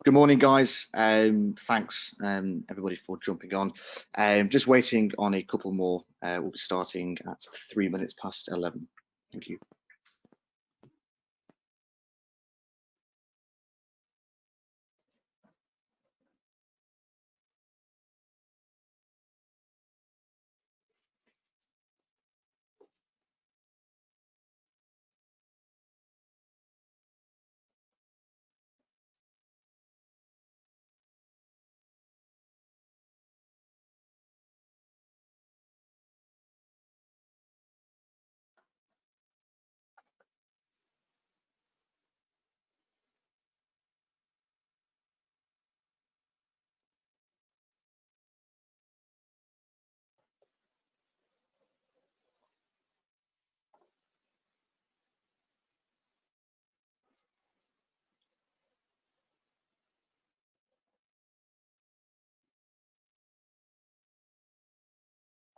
Good morning, guys. Thanks, everybody, for jumping on. Just waiting on a couple more. We'll be starting at 3 minutes past 11. Thank you.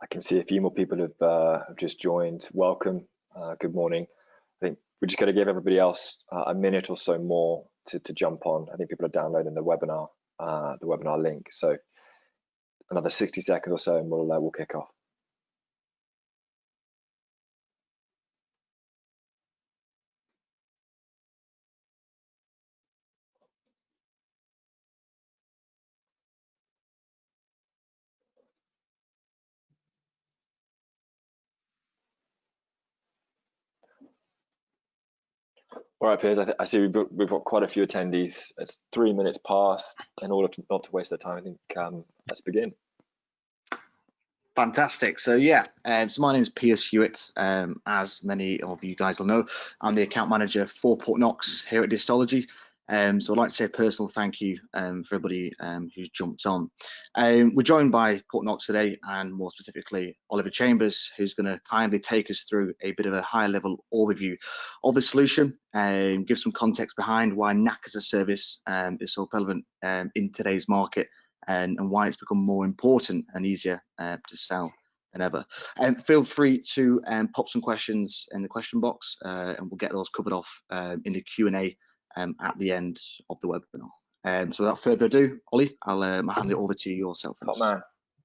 I can see a few more people have just joined. Welcome. Good morning. I think we're just going to give everybody else a minute or so more to jump on. I think people are downloading the webinar link. So another 60 seconds or so, and we'll kick off. All right, Piers, I see we've got quite a few attendees. It's 3 minutes past. In order not to waste their time, I think let's begin. Fantastic. So yeah, so my name is Piers Hewitt. As many of you guys will know, I'm the account manager for Portnox here at Distology. So I'd like to say a personal thank you for everybody who's jumped on. We're joined by Portnox today, and more specifically Oliver Chambers, who's going to kindly take us through a bit of a high level overview of the solution and give some context behind why NAC-as-a-Service is so relevant in today's market, and why it's become more important and easier to sell than ever. Feel free to pop some questions in the question box, and we'll get those covered off in the Q&A at the end of the webinar. So without further ado, Ollie, I'll hand it over to you yourself. Top man.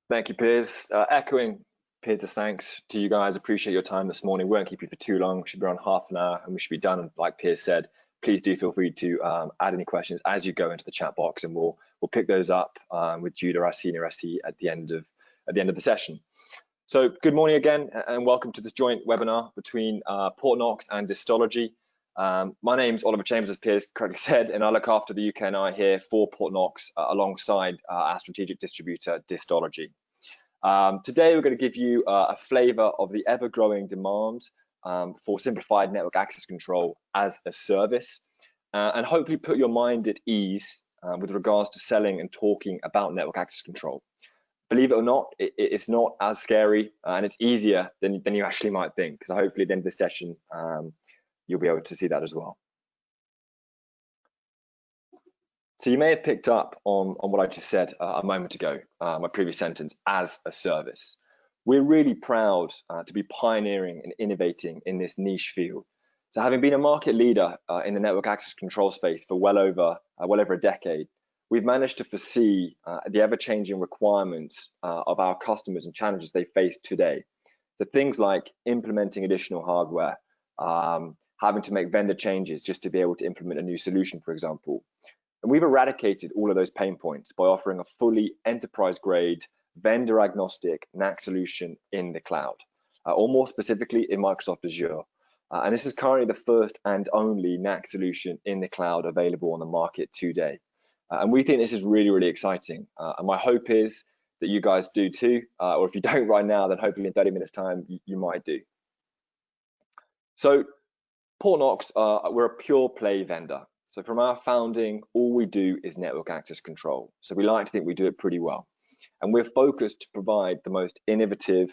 Thank you, Piers. Echoing Piers' thanks to you guys. Appreciate your time this morning. We won't keep you for too long. We should be around half an hour, and we should be done. And like Piers said, please do feel free to add any questions as you go into the chat box, and we'll pick those up with Judah, our senior SE, at the end of the session. So good morning again, and welcome to this joint webinar between Portnox and Distology. My name's Oliver Chambers, as Piers correctly said, and I look after the UK and I here for Portnox alongside our strategic distributor, Distology. Today, we're going to give you a flavour of the ever-growing demand for simplified network access control as a service, and hopefully put your mind at ease with regards to selling and talking about network access control. Believe it or not, it's not as scary, and it's easier than you actually might think, because hopefully at the end of the session, you'll be able to see that as well. So you may have picked up on what I just said a moment ago, my previous sentence, as a service. We're really proud to be pioneering and innovating in this niche field. So having been a market leader in the network access control space for well over a decade, we've managed to foresee the ever-changing requirements of our customers and challenges they face today. So things like implementing additional hardware, having to make vendor changes just to be able to implement a new solution, for example. And we've eradicated all of those pain points by offering a fully enterprise-grade, vendor-agnostic NAC solution in the cloud, or more specifically in Microsoft Azure. And this is currently the first and only NAC solution in the cloud available on the market today. And we think this is really, really exciting. And my hope is that you guys do too, or if you don't right now, then hopefully in 30 minutes time, you might do. So Portnox, we're a pure play vendor. So from our founding, all we do is network access control. So we like to think we do it pretty well. And we're focused to provide the most innovative,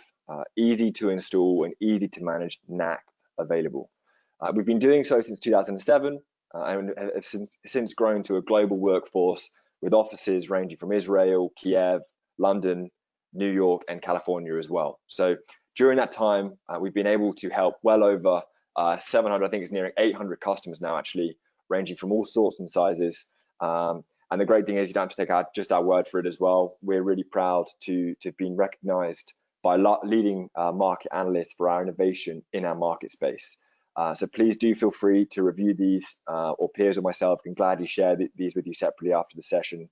easy to install and easy to manage NAC available. We've been doing so since 2007 and have since grown to a global workforce with offices ranging from Israel, Kiev, London, New York, and California as well. So during that time, we've been able to help well over 700, I think it's nearing 800 customers now, actually, ranging from all sorts and sizes. And And the great thing is you don't have to take just our word for it as well. We're really proud to have been recognized by leading market analysts for our innovation in our market space. So please do feel free to review these, or peers or myself can gladly share these with you separately after the session.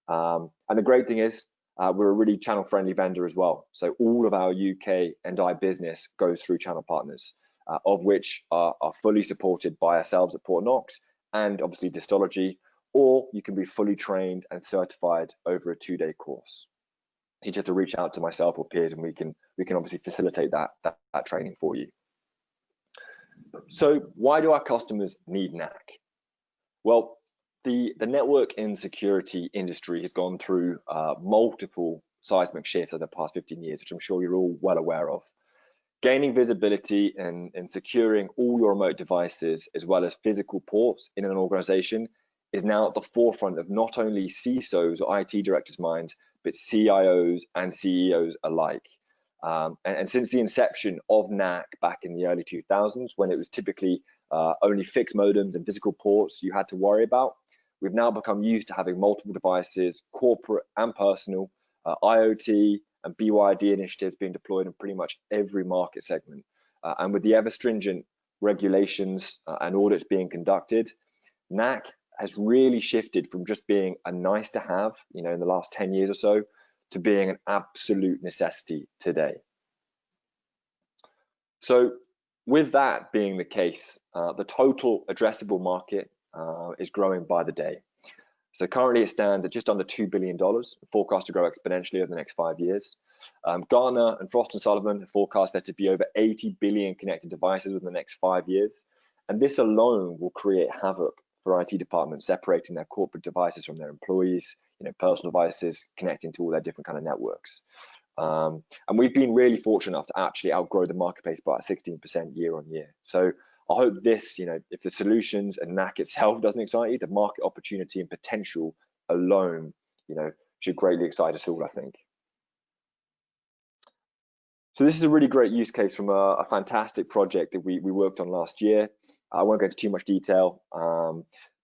And the great thing is we're a really channel friendly vendor as well. So all of our UK NI business goes through channel partners, of which are fully supported by ourselves at Portnox and obviously Distology, or you can be fully trained and certified over a 2-day course. You just have to reach out to myself or peers, and we can obviously facilitate that training for you. So why do our customers need NAC? Well, the network and security industry has gone through multiple seismic shifts over the past 15 years, which I'm sure you're all well aware of. Gaining visibility and securing all your remote devices as well as physical ports in an organization is now at the forefront of not only CISOs or IT directors' minds, but CIOs and CEOs alike. And since the inception of NAC back in the early 2000s, when it was typically only fixed modems and physical ports you had to worry about, we've now become used to having multiple devices, corporate and personal, IoT and BYD initiatives being deployed in pretty much every market segment. And with the ever stringent regulations and audits being conducted, NAC has really shifted from just being a nice to have, in the last 10 years or so, to being an absolute necessity today. So with that being the case, the total addressable market is growing by the day. So currently it stands at just under $2 billion, forecast to grow exponentially over the next 5 years. Gartner and Frost & Sullivan forecast there to be over 80 billion connected devices within the next 5 years. And this alone will create havoc for IT departments, separating their corporate devices from their employees, personal devices connecting to all their different kind of networks. And we've been really fortunate enough to actually outgrow the marketplace by 16% year on year. So I hope this, if the solutions and NAC itself doesn't excite you, the market opportunity and potential alone, should greatly excite us all, I think. So this is a really great use case from a fantastic project that we worked on last year. I won't go into too much detail,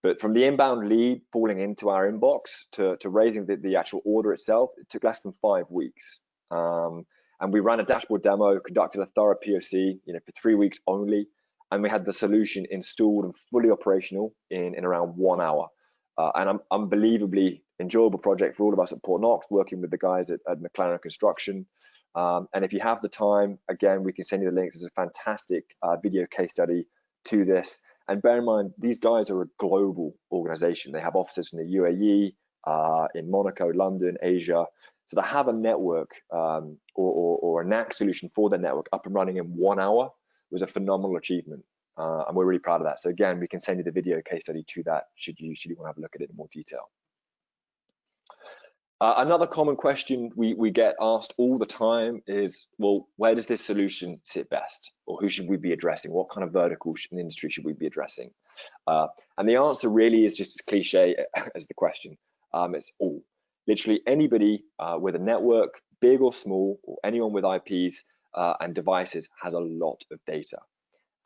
but from the inbound lead falling into our inbox to raising the actual order itself, it took less than 5 weeks. And we ran a dashboard demo, conducted a thorough POC, for 3 weeks only, and we had the solution installed and fully operational in around 1 hour. And an unbelievably enjoyable project for all of us at Portnox, working with the guys at McLaren Construction. And if you have the time, again, we can send you the links. There's a fantastic video case study to this. And bear in mind, these guys are a global organization. They have offices in the UAE, in Monaco, London, Asia. So to have a network or a NAC solution for their network up and running in 1 hour was a phenomenal achievement. And we're really proud of that. So again, we can send you the video case study to that should you want to have a look at it in more detail. Another common question we get asked all the time is, well, where does this solution sit best? Or who should we be addressing? What kind of vertical and industry should we be addressing? And the answer really is just as cliche as the question. It's all. Literally anybody with a network, big or small, or anyone with IPs and devices has a lot of data.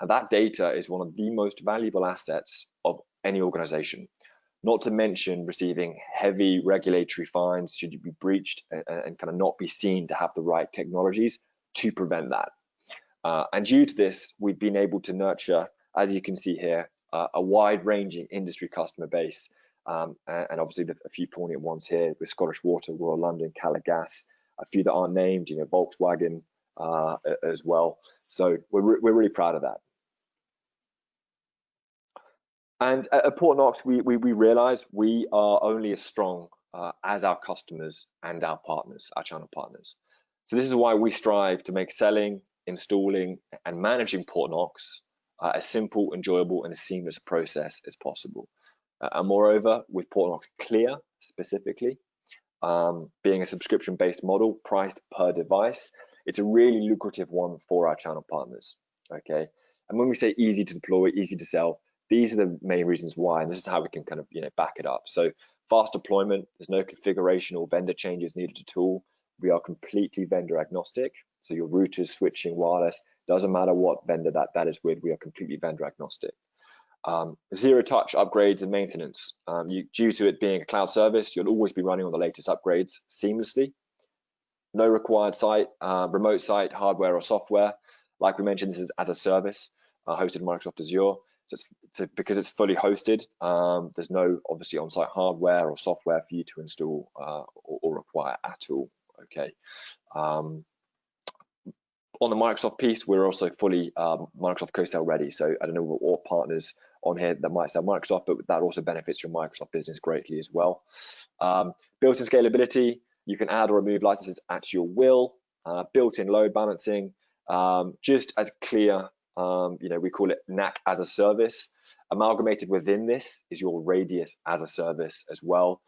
And that data is one of the most valuable assets of any organization. Not to mention receiving heavy regulatory fines should you be breached and kind of not be seen to have the right technologies to prevent that. And due to this, we've been able to nurture, as you can see here, a wide-ranging industry customer base, and obviously a few prominent ones here with Scottish Water, Royal London, Calais Gas, a few that aren't named, Volkswagen as well. So we're really proud of that. And at Portnox, we realize we are only as strong as our customers and our partners, our channel partners. So this is why we strive to make selling, installing, and managing Portnox as simple, enjoyable, and as seamless a process as possible. And moreover, with Portnox Clear specifically, being a subscription-based model priced per device, it's a really lucrative one for our channel partners. Okay, and when we say easy to deploy, easy to sell, these are the main reasons why, and this is how we can kind of back it up. So fast deployment, there's no configuration or vendor changes needed at all. We are completely vendor agnostic. So your routers, switching, wireless, doesn't matter what vendor that is with, we are completely vendor agnostic. Zero touch upgrades and maintenance. Due to it being a cloud service, you'll always be running on the latest upgrades seamlessly. No required remote site hardware or software. Like we mentioned, this is as a service, hosted Microsoft Azure. So because it's fully hosted, there's no obviously on-site hardware or software for you to install or require at all. Okay. On the Microsoft piece, we're also fully Microsoft co-sell ready. So I don't know what partners on here that might sell Microsoft, but that also benefits your Microsoft business greatly as well. Built-in scalability, you can add or remove licenses at your will. Built-in load balancing, just as clear. We call it NAC-as-a-Service. Amalgamated within this is your Radius as a service as well,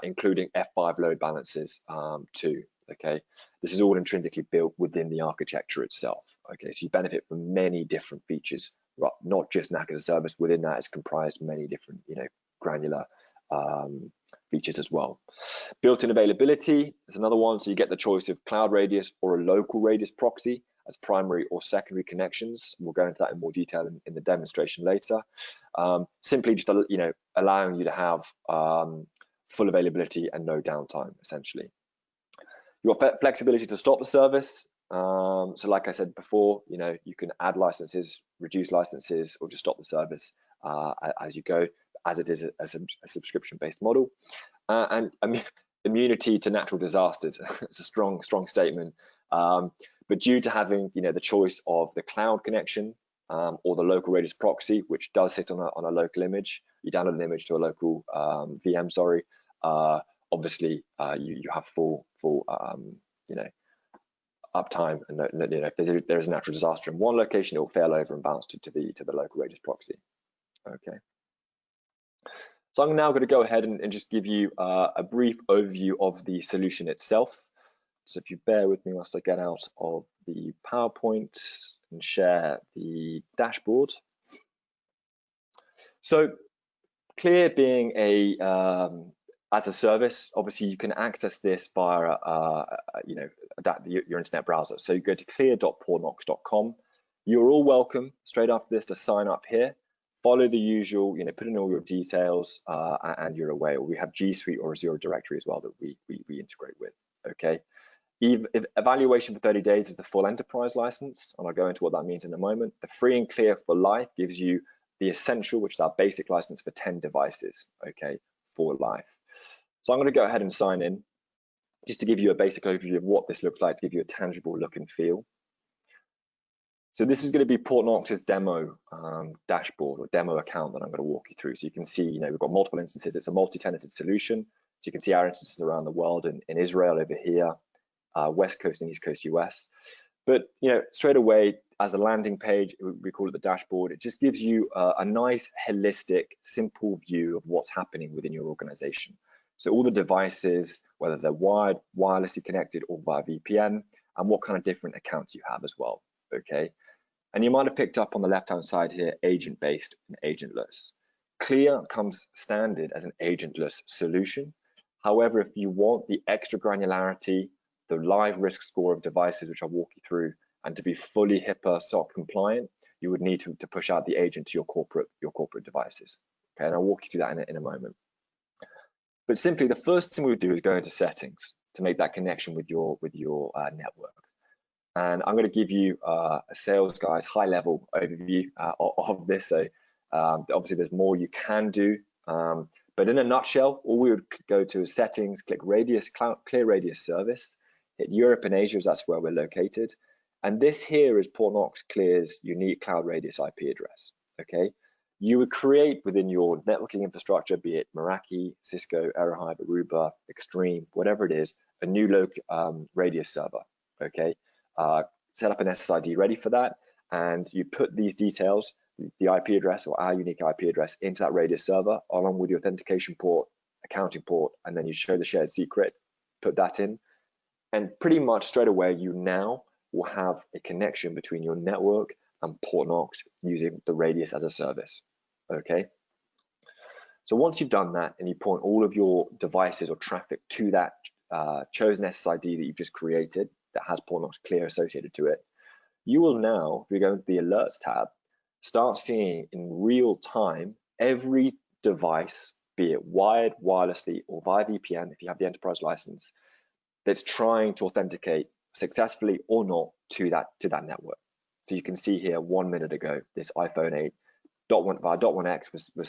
including F5 load balances too. Okay, this is all intrinsically built within the architecture itself. Okay, so you benefit from many different features, not just NAC-as-a-Service. Within that is comprised many different, granular features as well. Built-in availability is another one. So you get the choice of cloud radius or a local radius proxy as primary or secondary connections. We'll go into that in more detail in the demonstration later. Simply just allowing you to have full availability and no downtime, essentially. Your flexibility to stop the service. So like I said before, you can add licenses, reduce licenses, or just stop the service as you go, as it is a subscription-based model. And immunity to natural disasters. It's a strong statement. But due to having the choice of the cloud connection or the local radius proxy, which does sit on a local image, you download an image to a local VM, sorry. Obviously, you have full uptime, and if there is a natural disaster in one location, it will fail over and bounce to the local radius proxy. Okay. So I'm now going to go ahead and just give you a brief overview of the solution itself. So if you bear with me whilst I get out of the PowerPoint and share the dashboard. So Clear being as a service, obviously you can access this via your internet browser. So you go to clear.portnox.com. You're all welcome straight after this to sign up here. Follow the usual, put in all your details, and you're away. We have G Suite or Azure Directory as well that we integrate with. Okay. Evaluation for 30 days is the full enterprise license, and I'll go into what that means in a moment. The free and clear for life gives you the essential, which is our basic license for 10 devices, okay, for life. So I'm going to go ahead and sign in just to give you a basic overview of what this looks like, to give you a tangible look and feel. So this is going to be Portnox's demo dashboard or demo account that I'm going to walk you through. So you can see, we've got multiple instances. It's a multi-tenanted solution. So you can see our instances around the world, in Israel over here, West Coast and East Coast US. But straight away, as a landing page, we call it the dashboard, it just gives you a nice, holistic, simple view of what's happening within your organization. So all the devices, whether they're wired, wirelessly connected, or via VPN, and what kind of different accounts you have as well, okay? And you might have picked up on the left-hand side here, agent-based and agentless. Clear comes standard as an agentless solution. However, if you want the extra granularity, the live risk score of devices, which I'll walk you through, and to be fully HIPAA SOC compliant, you would need to push out the agent to your corporate devices. Okay, and I'll walk you through that in a moment. But simply, the first thing we would do is go into settings to make that connection with your network. And I'm going to give you a sales guy's high-level overview of this. So obviously, there's more you can do. But in a nutshell, all we would go to is settings, click Radius, Clear Radius Service, hit Europe and Asia, as that's where we're located. And this here is Portnox Clear's unique cloud radius IP address. Okay, you would create within your networking infrastructure, be it Meraki, Cisco, Aerohive, Aruba, Extreme, whatever it is, a new local radius server. Okay, set up an SSID ready for that, and you put these details, the IP address or our unique IP address, into that radius server along with the authentication port, accounting port, and then you show the shared secret, put that in, and pretty much straight away you now will have a connection between your network and Portnox using the Radius as a service. Okay, so once you've done that and you point all of your devices or traffic to that chosen SSID that you've just created that has Portnox Clear associated to it, you will now, if we go into the alerts tab, start seeing in real time every device, be it wired, wirelessly, or via VPN, if you have the enterprise license, that's trying to authenticate successfully or not to that network. So you can see here 1 minute ago, this iPhone 8 .1x was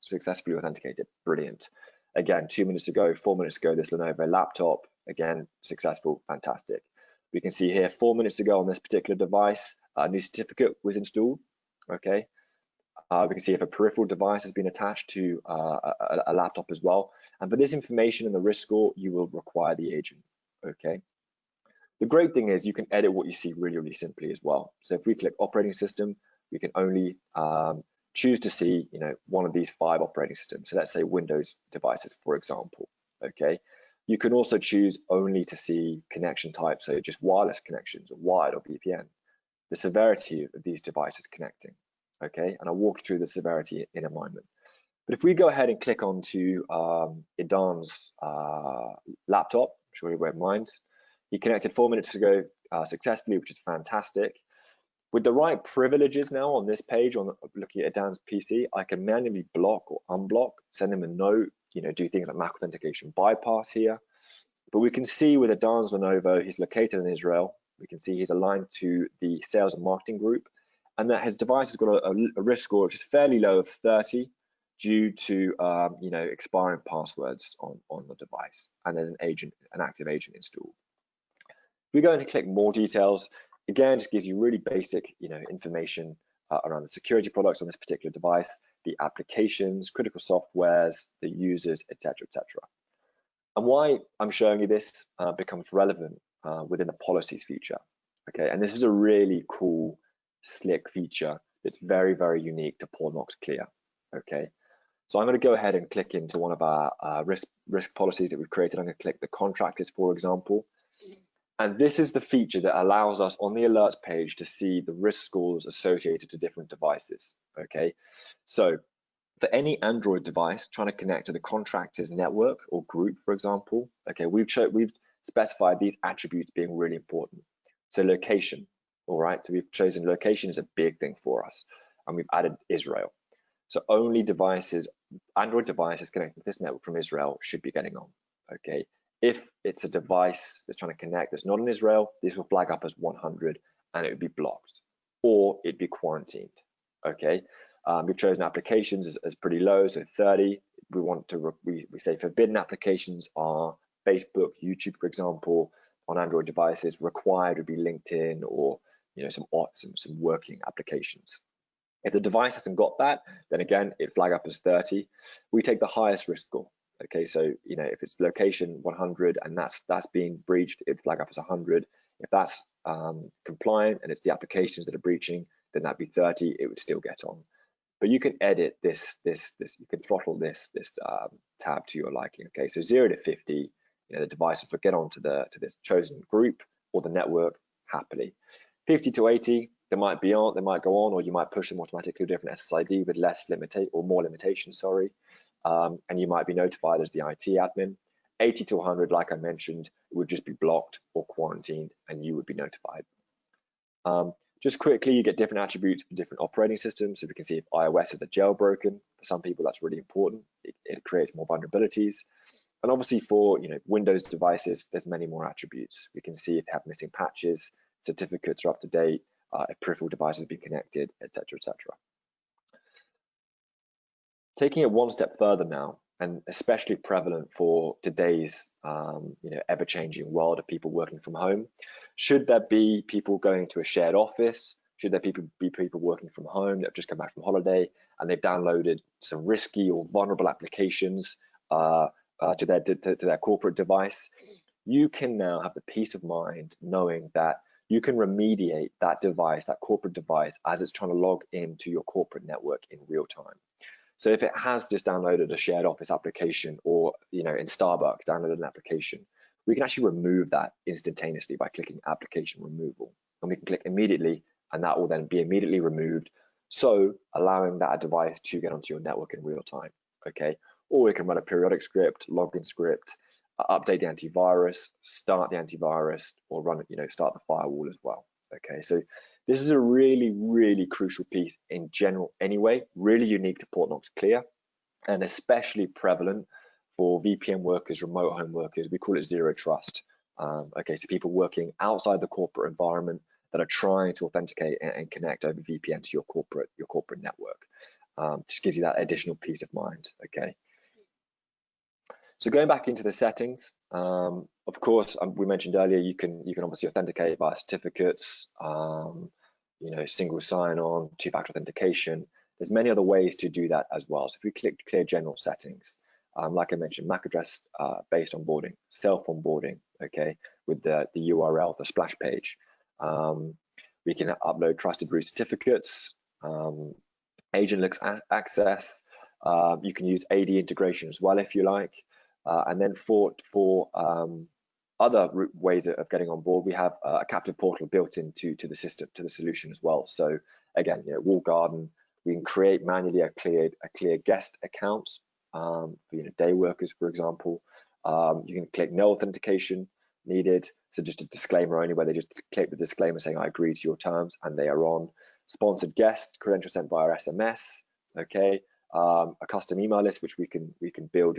successfully authenticated. Brilliant. Again, 2 minutes ago, 4 minutes ago, this Lenovo laptop, again, successful, fantastic. We can see here 4 minutes ago on this particular device, a new certificate was installed. Okay. We can see if a peripheral device has been attached to a laptop as well. And for this information and the risk score, you will require the agent. Okay. The great thing is you can edit what you see really, really simply as well. So if we click operating system, we can only choose to see, one of these 5 operating systems. So let's say Windows devices, for example. Okay. You can also choose only to see connection type, so just wireless connections or wired or VPN. The severity of these devices connecting. Okay, and I'll walk you through the severity in a moment. But if we go ahead and click onto Idan's laptop, I'm sure he won't mind. He connected 4 minutes ago successfully, which is fantastic. With the right privileges now on this page, looking at Idan's PC, I can manually block or unblock, send him a note, do things like MAC authentication bypass here. But we can see with Idan's Lenovo, he's located in Israel. We can see he's aligned to the sales and marketing group, and that his device has got a risk score which is fairly low of 30 due to expiring passwords on the device, and there's an active agent installed. If we go and click more details, again, just gives you really basic information around the security products on this particular device, the applications, critical softwares, the users, etc., etc. And why I'm showing you this becomes relevant within the policies feature. Okay, and this is a really cool, slick feature that's very, very unique to Portnox Clear. Okay, so I'm going to go ahead and click into one of our risk policies that we've created. I'm going to click the contractors, for example. And this is the feature that allows us on the alerts page to see the risk scores associated to different devices. Okay, so for any Android device trying to connect to the contractor's network or group, for example, okay, we've specified these attributes being really important. So location, all right, so we've chosen location is a big thing for us, and we've added Israel. So only devices, Android devices connected to this network from Israel should be getting on, okay? If it's a device that's trying to connect that's not in Israel, this will flag up as 100 and it would be blocked, or it'd be quarantined, okay? We've chosen applications as pretty low, so 30. We want to we say forbidden applications are Facebook, YouTube, for example, on Android devices. Required would be LinkedIn or some working applications. If the device hasn't got that, then again it flag up as 30. We take the highest risk score. Okay, so if it's location 100 and that's being breached, it flag up as 100. If that's compliant and it's the applications that are breaching, then that'd be 30. It would still get on. But you can edit this. You can throttle this tab to your liking. Okay, so 0 to 50, the devices will get onto this chosen group or the network happily. 50 to 80, they might go on, or you might push them automatically to a different SSID with more limitations. Sorry, and you might be notified as the IT admin. 80 to 100, like I mentioned, would just be blocked or quarantined, and you would be notified. Just quickly, you get different attributes for different operating systems. So we can see if iOS is a jailbroken. For some people, that's really important. It creates more vulnerabilities. And obviously for Windows devices, there's many more attributes. We can see if they have missing patches, certificates are up to date, if peripheral devices have been connected, etc., etc. Taking it one step further now, and especially prevalent for today's ever-changing world of people working from home. Should there be people going to a shared office? Should there be people working from home that have just come back from holiday and they've downloaded some risky or vulnerable applications to their corporate device? You can now have the peace of mind knowing that you can remediate that device, that corporate device, as it's trying to log into your corporate network in real time. So if it has just downloaded a shared office application, or in Starbucks downloaded an application, we can actually remove that instantaneously by clicking application removal, and we can click immediately, and that will then be immediately removed, so allowing that device to get onto your network in real time. Okay, or we can run a periodic script, login script, update the antivirus, start the antivirus, or run start the firewall as well. Okay, so This is a really, really crucial piece in general anyway, really unique to Portnox Clear, and especially prevalent for VPN workers, remote home workers. We call it zero trust. Okay, so people working outside the corporate environment that are trying to authenticate and connect over VPN to your corporate network. Just gives you that additional peace of mind. Okay. So going back into the settings, of course, we mentioned earlier, you can obviously authenticate via certificates, single sign-on, two-factor authentication. There's many other ways to do that as well. So if we click clear general settings, like I mentioned, MAC address based onboarding, self-onboarding, okay, with the URL, the splash page. We can upload trusted root certificates, agentless access. You can use AD integration as well if you like. And then for other ways of getting on board, we have a captive portal built into the system, to the solution as well. So again, walled garden, we can create manually a clear guest account for day workers, for example. You can click no authentication needed, so just a disclaimer only, where they just click the disclaimer saying I agree to your terms, and they are on. Sponsored guest credential sent via SMS. Okay. A custom email list which you can build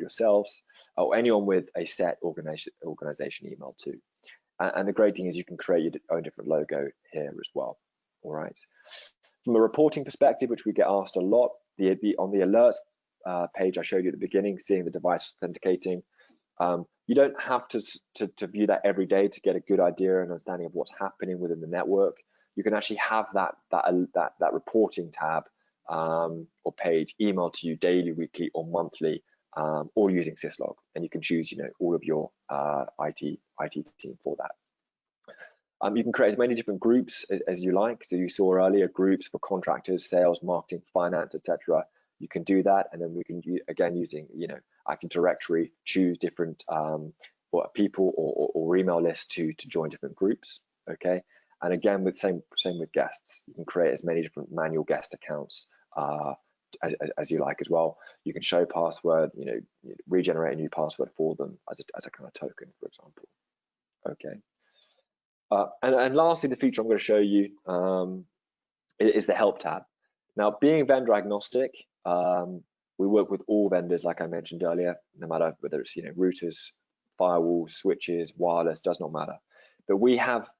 yourselves, or anyone with a set organization email too. And the great thing is you can create your own different logo here as well. All right. From a reporting perspective, which we get asked a lot, on the alerts page I showed you at the beginning, seeing the device authenticating, you don't have to view that every day to get a good idea and understanding of what's happening within the network. You can actually have that reporting tab or page emailed to you daily, weekly, or monthly, or using syslog, and you can choose, all of your IT team for that. You can create as many different groups as you like. So you saw earlier groups for contractors, sales, marketing, finance, etc. You can do that, and then we can again using Active Directory, choose different people or email lists to join different groups. Okay. And again, same with guests, you can create as many different manual guest accounts as you like as well. You can show password, regenerate a new password for them as a kind of token, for example. Okay. And lastly, the feature I'm going to show you is the help tab. Now, being vendor agnostic, we work with all vendors, like I mentioned earlier, no matter whether it's routers, firewalls, switches, wireless, does not matter. But we have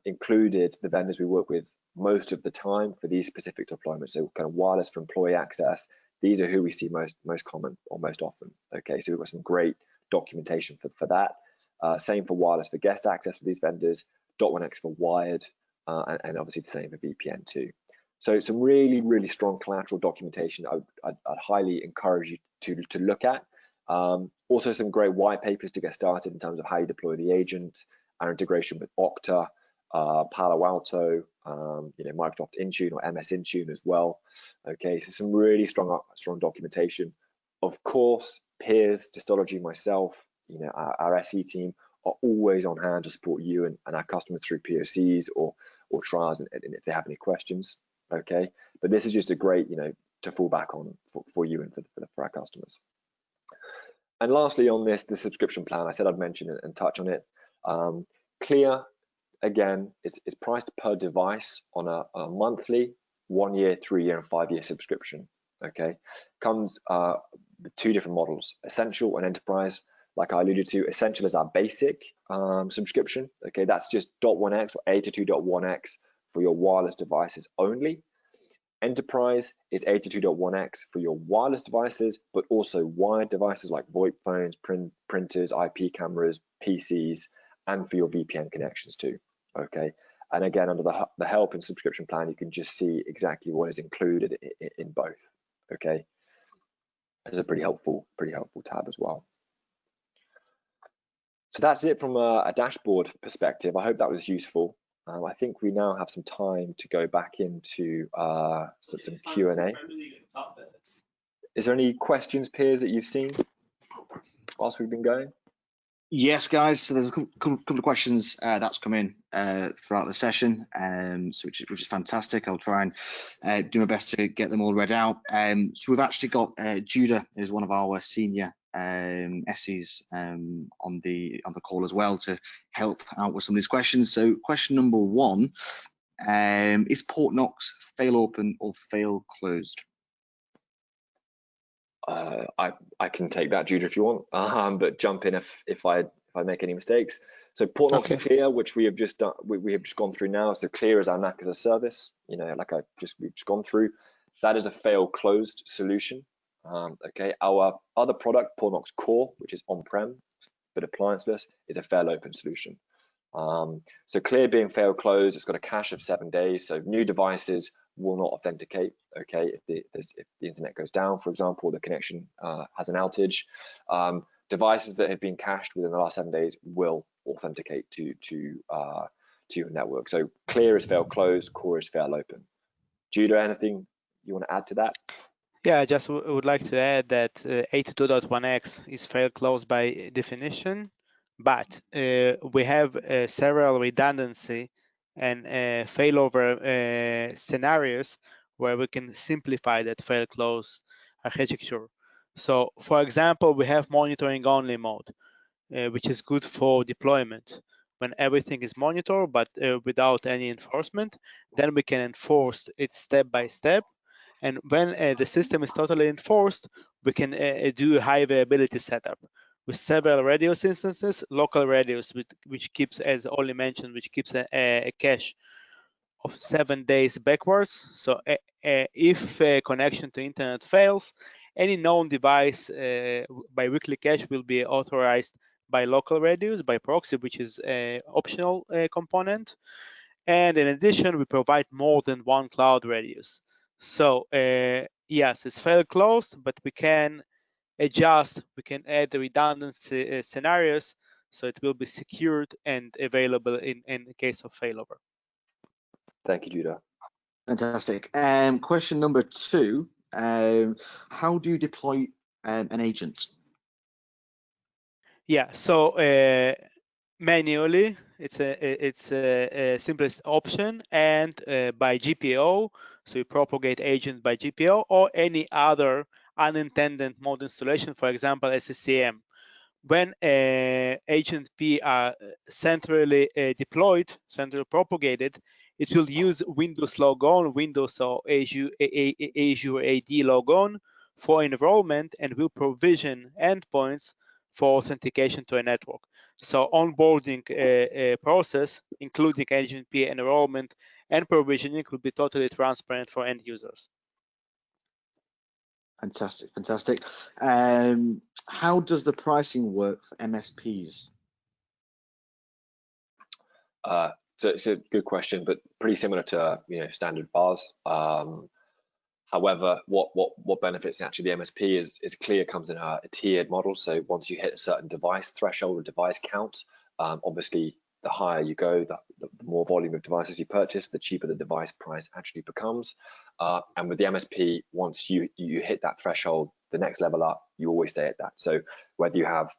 included the vendors we work with most of the time for these specific deployments. So kind of wireless for employee access, these are who we see most common or most often. Okay, so we've got some great documentation for that. Same for wireless for guest access for these vendors, .1x for wired, and obviously the same for VPN too. So some really, really strong collateral documentation I'd highly encourage you to look at. Also some great white papers to get started in terms of how you deploy the agent, our integration with Okta, Palo Alto, Microsoft Intune or MS Intune as well. Okay, so some really strong documentation. Of course, peers, Distology, myself, our SE team are always on hand to support you and our customers through POCs or trials, and if they have any questions. Okay, but this is just a great, to fall back on for you and for our customers. And lastly, on the subscription plan, I said I'd mention it and touch on it. Clear, again, is priced per device on a monthly, 1 year, 3 year, and 5 year subscription. Okay, comes with two different models: Essential and Enterprise. Like I alluded to, Essential is our basic subscription. Okay, that's just .1x or 82.1x for your wireless devices only. Enterprise is 82.1x for your wireless devices, but also wired devices like VoIP phones, printers, IP cameras, PCs, and for your VPN connections too. Okay, and again, under the help and subscription plan, you can just see exactly what is included in both. Okay, it's a pretty helpful tab as well. So that's it from a dashboard perspective. I hope that was useful. I think we now have some time to go back into some Q&A. Is there any questions, peers, that you've seen whilst we've been going? Yes, guys. So there's a couple of questions that's come in throughout the session, so which is fantastic. I'll try and do my best to get them all read out. So we've actually got Judah, who's one of our senior SEs on the call as well, to help out with some of these questions. So question number one Is Portnox fail open or fail closed? I can take that, Judah, if you want, but jump in if I make any mistakes. So Portnox Okay. Clear, which we have just done, we have just gone through now. So Clear is our NAC-as-a-Service. You know, like we've just gone through. That is a fail closed solution. Okay, our other product, Portnox Core, which is on-prem but applianceless, is a fail open solution. So Clear being fail closed, it's got a cache of 7 days. So new devices will not authenticate. Okay, if the internet goes down, for example, the connection has an outage, devices that have been cached within the last 7 days will authenticate to your network. So Clear is fail closed, Core is fail open. Judah, anything you want to add to that? Yeah, I just would like to add that 82.1x is fail closed by definition, but we have several redundancy and failover scenarios where we can simplify that fail close architecture. So, for example, we have monitoring only mode, which is good for deployment. When everything is monitored but without any enforcement, then we can enforce it step by step. And when the system is totally enforced, we can do a high availability setup with several radios instances, local radios, which keeps, as Oli mentioned, which keeps a cache of 7 days backwards. So if a connection to internet fails, any known device by weekly cache will be authorized by local radios, by proxy, which is an optional component. And in addition, we provide more than one cloud radius. So yes, it's fail closed, but we can adjust, we can add the redundancy scenarios, so it will be secured and available in the case of failover. Thank you, Judah. Fantastic. Question number 2, how do you deploy an agent? Yeah, so manually, it's a simplest option, and by GPO, so you propagate agent by GPO or any other unintended mode installation, for example, SCCM. When agent P are centrally deployed, centrally propagated, it will use Windows logon, Windows or Azure AD logon for enrollment, and will provision endpoints for authentication to a network. So onboarding process, including agent P enrollment and provisioning, will be totally transparent for end users. Fantastic, fantastic. How does the pricing work for MSPs? So it's a good question, but pretty similar to standard bars. However, what benefits actually the MSP is Clear comes in a tiered model. So once you hit a certain device threshold or device count, obviously the higher you go, the more volume of devices you purchase, the cheaper the device price actually becomes. And with the MSP, once you hit that threshold, the next level up, you always stay at that. So whether you have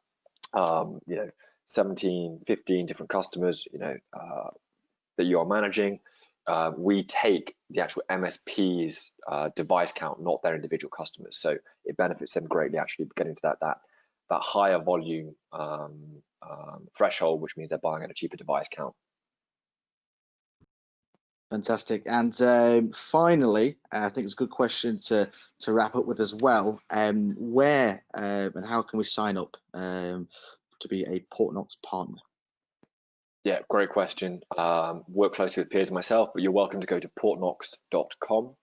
17, 15 different customers, that you are managing, we take the actual MSP's device count, not their individual customers. So it benefits them greatly actually getting to that higher volume threshold, which means they're buying at a cheaper device count. Fantastic. And finally, I think it's a good question to wrap up with as well. Where and how can we sign up to be a Portnox partner? Yeah, great question. Work closely with peers myself, but you're welcome to go to portnox.com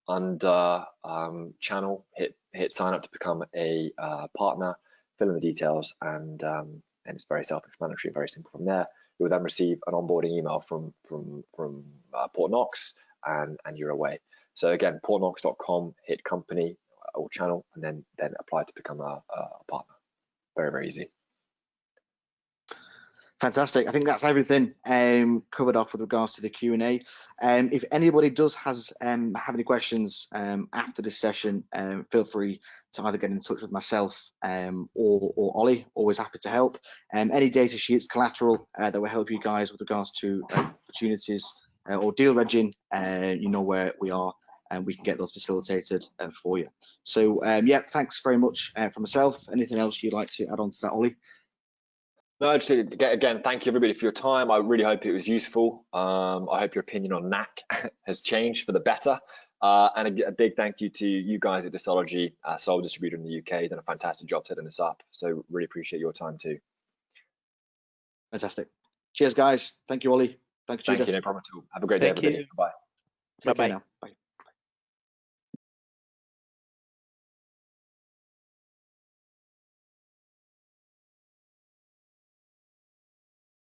under channel, hit sign up to become a partner, fill in the details, and it's very self-explanatory, very simple from there. You'll then receive an onboarding email from Portnox, and you're away. So again, portnox.com, hit company or channel, and then apply to become a partner. Very, very easy. Fantastic. I think that's everything covered off with regards to the Q&A. If anybody does have any questions after this session, feel free to either get in touch with myself or Ollie. Always happy to help. Any data sheets, collateral that will help you guys with regards to opportunities or deal regging, you know where we are, and we can get those facilitated for you. So yeah, thanks very much from myself. Anything else you'd like to add on to that, Ollie? No, just again, thank you everybody for your time. I really hope it was useful. I hope your opinion on NAC has changed for the better. And a big thank you to you guys at Distology, our sole distributor in the UK. You've done a fantastic job setting this up. So really appreciate your time too. Fantastic. Cheers, guys. Thank you, Ollie. Thank you, Judah. Thank you, no problem at all. Have a great day, everybody. Bye-bye. Take care now. Bye.